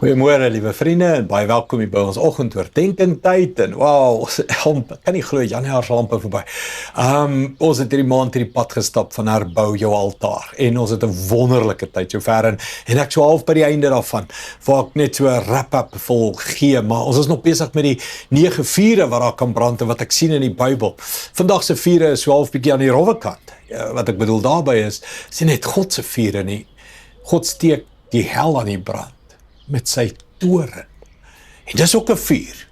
Goeiemôre liewe vriende en baie welkom hier by ons oggendoordenkings tyd en wow, ons kan nie glo Januarie se lampe verby. Ons het hierdie maand hierdie pad gestap van herbou jou altaar en ons het 'n wonderlike tyd sover en ek so half by die einde daarvan waar ek net so 'n wrap-up vol gee, maar ons is nog besig met die 9 vure wat daar kan brand en wat ek sien in die Bybel. Vandag se vure is so half bietjie aan die rowwe kant. Wat ek bedoel daarby is net God se vure nie. God steek die hel aan die brand met sy toren. En dis ook 'n vuur.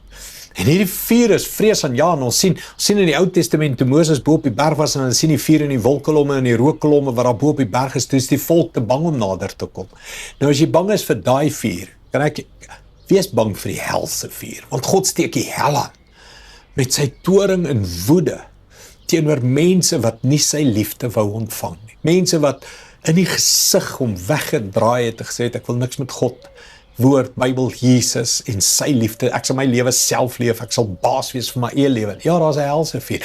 En hierdie vuur is vreesaanjaend. Ons sien in die Ou Testament toe Moses bo op die berg was en ons sien die vuur in die wolkkolome en die rookkolomme wat daar bo op die berg is, toe is die volk te bang om nader te kom. Nou as jy bang is vir daai vuur, kan ek wees bang vir die hel se vuur, want God steek die hel aan met sy toring en woede teenoor mense wat nie sy liefde wou ontvang nie. Mense wat in die gesig hom weggedraai het en gesê het, ek wil niks met God, woord, Bybel, Jesus en sy liefde, ek sal my lewe self leef, ek sal baas wees vir my eie lewe. Ja, daar is 'n helse vuur.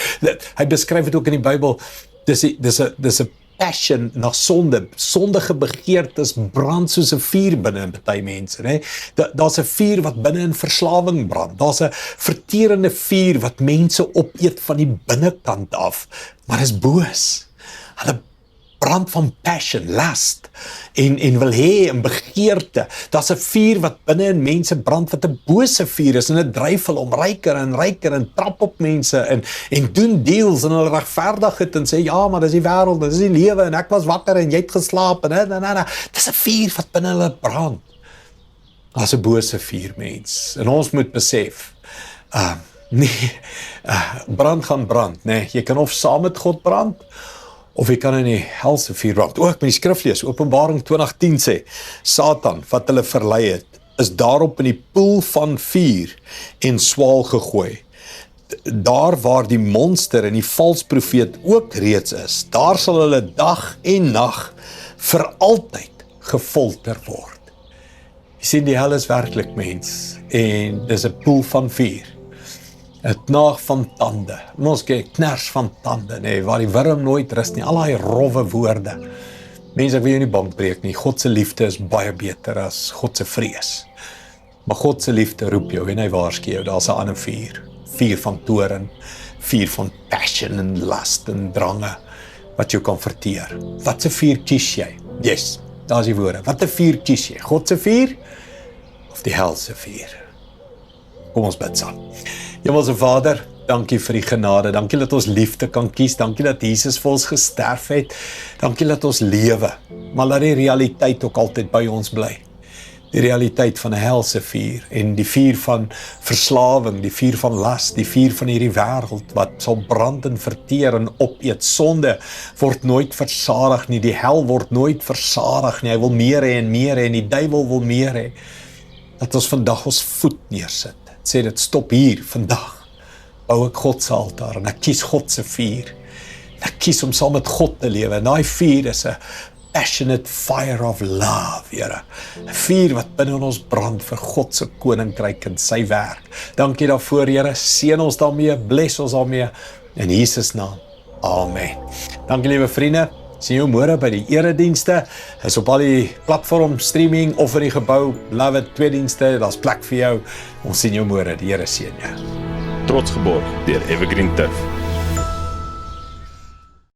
Hy beskryf dit ook in die Bybel, dis 'n passion na sonde, sondige begeertes brand soos 'n vuur binne in baie mense, né? Daar's 'n vuur wat binne in verslawing brand, daar's 'n verterende vuur wat mense opeet van die binnekant af, maar is boos. Hulle brand van passion, lust en wil hê en begeerte. Daar's 'n vuur wat binne in mense brand wat 'n bose vuur is en dit dryf hulle om ryker en trap op mense en doen deals en hulle regverdig het en sê ja, maar dis die wêreld, dis die lewe en ek was wakker en jy het geslaap en dis 'n vuur wat binne hulle brand. Daar's 'n bose vuur, mens. En ons moet besef, brand gaan brand, né? Jy kan of saam met God brand of jy kan in die helse vuur brand. Ek met die skrif lees, Openbaring 20:10 sê, Satan, wat hulle verlei het, is daarop in die poel van vuur en swaal gegooi. Daar waar die monster en die valse profeet ook reeds is, daar sal hulle dag en nag vir altyd gefolter word. Jy sien, die hel is werklik, mens, en dis 'n poel van vuur. 'n knaag van tande, ons kners van tande, nee, waar die wurm nooit rus nie, al daai rowwe woorde. Mense, ek wil jou nie bang breek nie, God se liefde is baie beter as God se vrees. Maar God se liefde roep jou en hy waarsku jou, daar's 'n ander vuur, vuur van toren, vuur van passion en lust en drange, wat jou kan verteer. Wat se vuur kies jy? Yes, daar's die woorde, wat 'n vuur kies jy? God se vuur of die hel se vuur? Kom ons bid saam. Hemelse Vader, dankie vir die genade, dankie dat ons liefde kan kies, dankie dat Jesus vir ons gesterf het, dankie dat ons lewe, maar laat die realiteit ook altyd by ons bly. Die realiteit van 'n helse vuur en die vuur van verslawing, die vuur van las, die vuur van hierdie wêreld wat sal brand en verteer en opeet. Sonde word nooit versadig nie, die hel word nooit versadig nie, hy wil meer hê en die duiwel wil meer hê. Dat ons vandag ons voet neersit. Sê dit, stop hier, vandag bou ek God se altaar en ek kies God se vuur. En ek kies om saam met God te lewe. En daai vuur is 'n passionate fire of love, Here. 'n Vuur wat binne in ons brand vir God se koninkryk en sy werk. Dankie daarvoor, Here. Seën ons daarmee, bless ons daarmee in Jesus naam. Amen. Dankie liewe vriende. Sien jou môre by die eredienste, is op al die platform, streaming of in die gebou, love it, 2 dienste, daar's plek vir jou. Ons sien jou môre, die Here seën jou. Trots geborg deur Evergreen Turf.